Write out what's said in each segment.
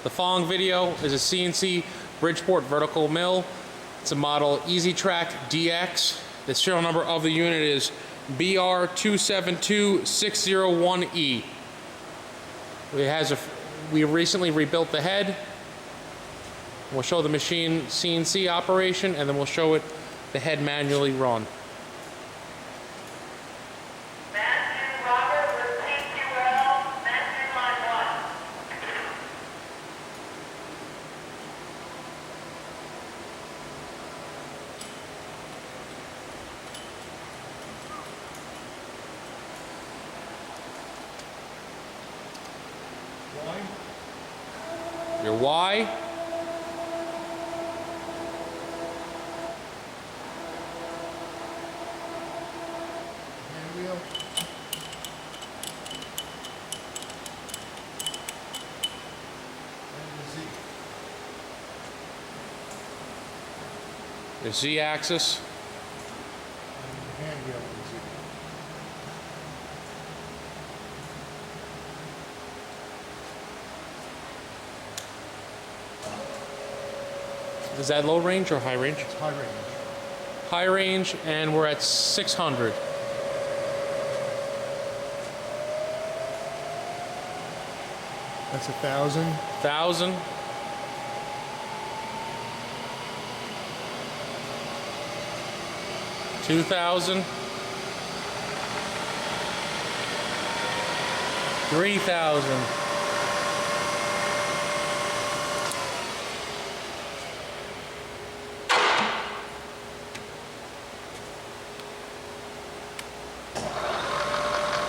The following video is a CNC Bridgeport vertical mill. It's a model TRAK DX. The serial number of the unit is BR272601E. We recently rebuilt the head. We'll show the machine CNC operation, and then we'll show it the head manually run. Your Y. Handwheel. And the Z. The Z axis. And the handwheel and the Z. Is that low range or high range? It's high range. High range, and we're at 600. That's 1,000. 1,000. 2,000. 3,000.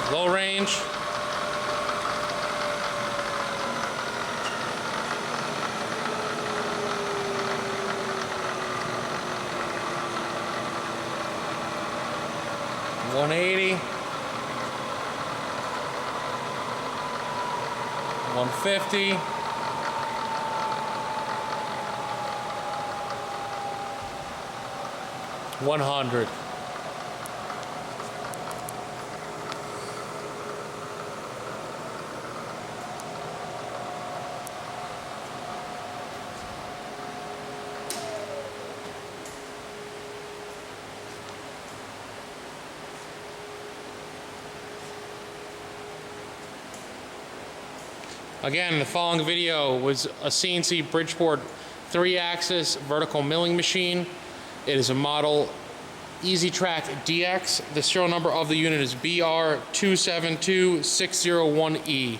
'Low range. 180. 150. 100. Again, the following video was a CNC Bridgeport 3-axis vertical milling machine. It is a model TRAK DX. The serial number of the unit is BR272601E.